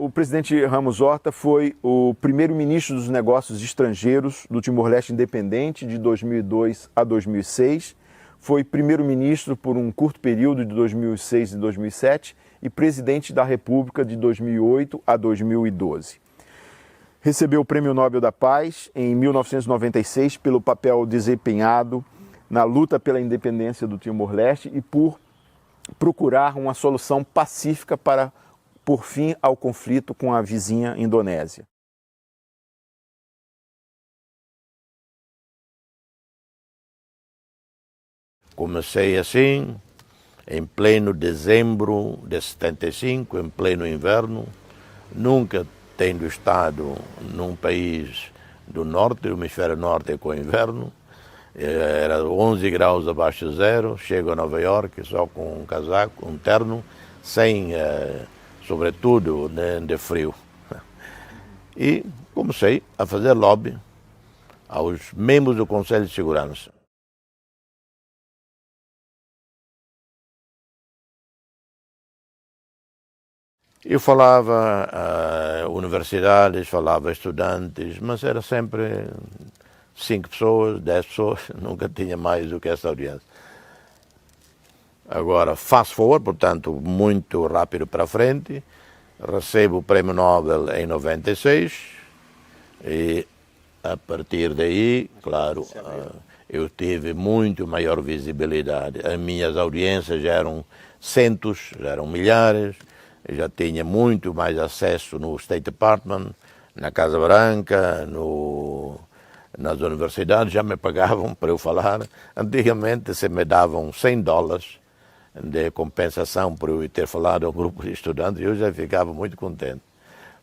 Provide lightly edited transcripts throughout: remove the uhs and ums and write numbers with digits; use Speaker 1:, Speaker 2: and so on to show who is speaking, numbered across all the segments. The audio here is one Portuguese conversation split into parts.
Speaker 1: o presidente Ramos Horta foi o primeiro-ministro dos negócios estrangeiros do Timor-Leste independente de 2002 a 2006, foi primeiro-ministro por um curto período de 2006 e 2007 e presidente da República de 2008 a 2012. Recebeu o Prêmio Nobel da Paz em 1996 pelo papel desempenhado na luta pela independência do Timor-Leste e por procurar uma solução pacífica para pôr fim ao conflito com a vizinha Indonésia.
Speaker 2: Comecei assim, em pleno dezembro de 75, em pleno inverno, nunca tendo estado num país do norte, do hemisfério norte com inverno. Era 11 graus abaixo de zero, chego a Nova Iorque só com um casaco, um terno, sem, sobretudo, de frio. E comecei a fazer lobby aos membros do Conselho de Segurança. Eu falava a universidades, falava a estudantes, mas era sempre 5 pessoas, 10 pessoas, nunca tinha mais do que essa audiência. Agora, fast forward, portanto, muito rápido para frente, recebo o Prêmio Nobel em 96 e a partir daí, claro, eu tive muito maior visibilidade. As minhas audiências já eram centos, já eram milhares, eu já tinha muito mais acesso no State Department, na Casa Branca, nas universidades, já me pagavam para eu falar. Antigamente se me davam $100 de compensação por eu ter falado ao grupo de estudantes, eu já ficava muito contente.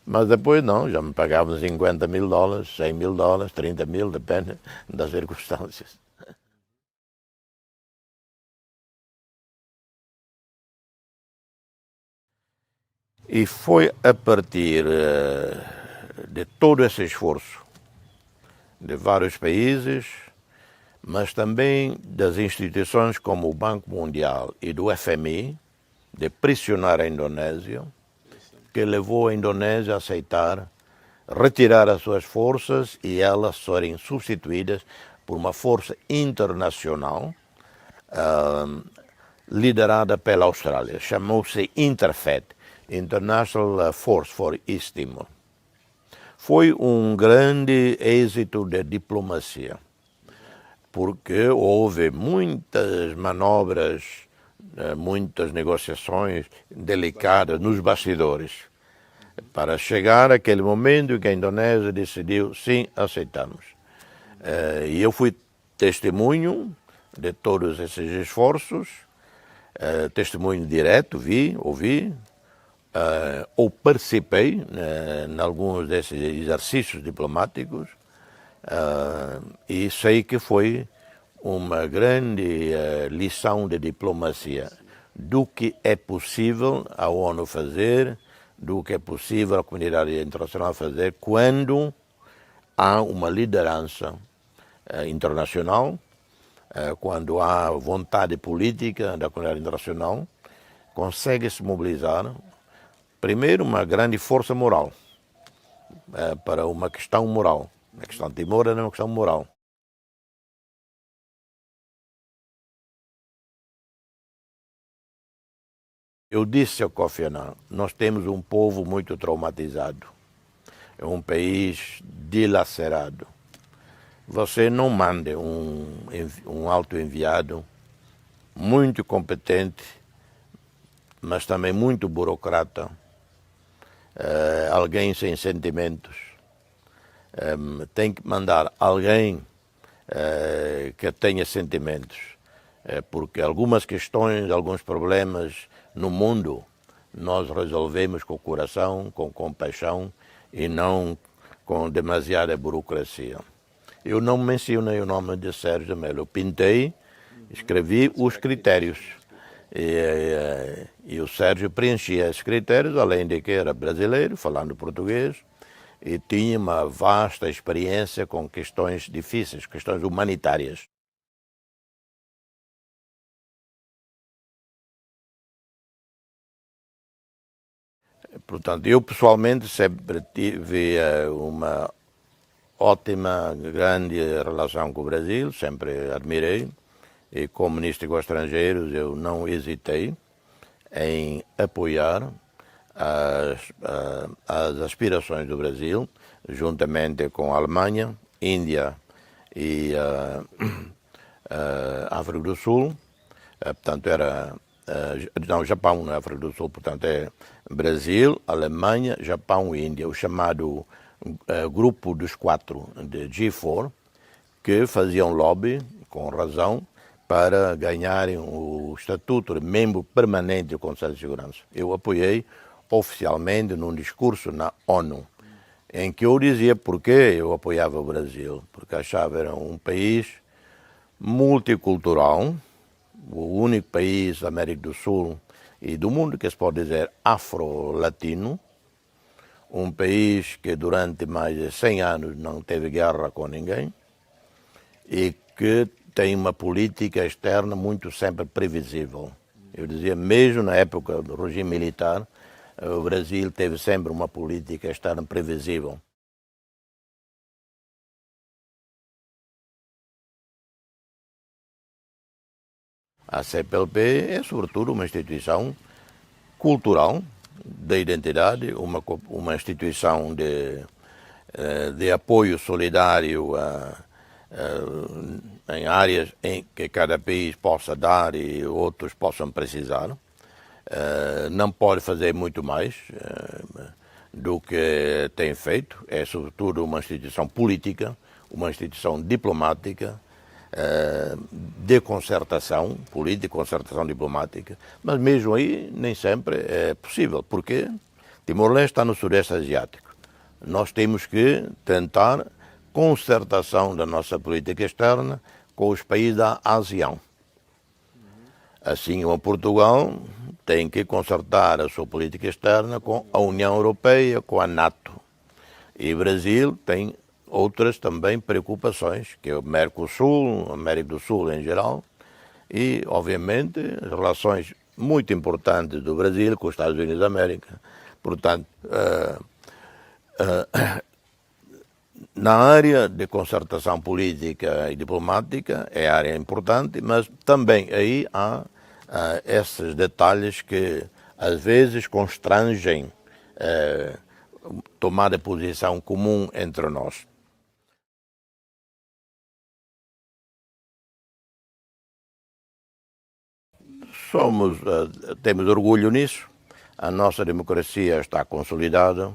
Speaker 2: Mas depois não, já me pagavam $50 mil, $100 mil, 30 mil, depende das circunstâncias. E foi a partir de todo esse esforço de vários países, mas também das instituições como o Banco Mundial e do FMI, de pressionar a Indonésia, que levou a Indonésia a aceitar retirar as suas forças e elas serem substituídas por uma força internacional liderada pela Austrália. Chamou-se Interfed, International Force for East Timor. Foi um grande êxito de diplomacia, porque houve muitas manobras, muitas negociações delicadas nos bastidores, para chegar àquele momento em que a Indonésia decidiu, sim, aceitamos. E eu fui testemunho de todos esses esforços, testemunho direto, ouvi, ou participei em alguns desses exercícios diplomáticos, e sei que foi uma grande lição de diplomacia do que é possível a ONU fazer, do que é possível a comunidade internacional fazer quando há uma liderança internacional, quando há vontade política da comunidade internacional, consegue-se mobilizar, primeiro, uma grande força moral, para uma questão moral. A questão de Timor é uma questão moral. Eu disse ao Kofi Annan, nós temos um povo muito traumatizado, é um país dilacerado. Você não mande um alto enviado muito competente, mas também muito burocrata, alguém sem sentimentos. Tem que mandar alguém que tenha sentimentos, porque algumas questões, alguns problemas no mundo nós resolvemos com o coração, com compaixão e não com demasiada burocracia. Eu não mencionei o nome de Sérgio de Mello, eu pintei, escrevi os critérios. E o Sérgio preenchia esses critérios, além de que era brasileiro, falando português, e tinha uma vasta experiência com questões difíceis, questões humanitárias. Portanto, eu pessoalmente sempre tive uma ótima, grande relação com o Brasil, sempre admirei, e como Ministro dos Estrangeiros eu não hesitei em apoiar as aspirações do Brasil, juntamente com a Alemanha, Índia e África do Sul. Portanto, era não, Japão, não é África do Sul, portanto é Brasil, Alemanha, Japão e Índia, o chamado grupo dos quatro de G4, que faziam lobby, com razão, para ganharem o estatuto de membro permanente do Conselho de Segurança. Eu apoiei oficialmente num discurso na ONU, em que eu dizia porque eu apoiava o Brasil, porque achava que era um país multicultural, o único país da América do Sul e do mundo que se pode dizer afro-latino, um país que durante mais de 100 anos não teve guerra com ninguém e que tem uma política externa muito sempre previsível. Eu dizia, mesmo na época do regime militar, o Brasil teve sempre uma política externa previsível. A CPLP é, sobretudo, uma instituição cultural da identidade, uma instituição de apoio solidário em áreas em que cada país possa dar e outros possam precisar. Não pode fazer muito mais do que tem feito. É, sobretudo, uma instituição política, uma instituição diplomática, de concertação política, concertação diplomática, mas mesmo aí nem sempre é possível, porque Timor-Leste está no Sudeste Asiático. Nós temos que tentar concertação da nossa política externa com os países da ASEAN. Assim como Portugal tem que concertar a sua política externa com a União Europeia, com a NATO. E o Brasil tem outras também preocupações, que é o Mercosul, a América do Sul em geral, e, obviamente, as relações muito importantes do Brasil com os Estados Unidos da América. Portanto, na área de concertação política e diplomática é área importante, mas também aí há esses detalhes que às vezes constrangem tomar a posição comum entre nós. Temos orgulho nisso, a nossa democracia está consolidada,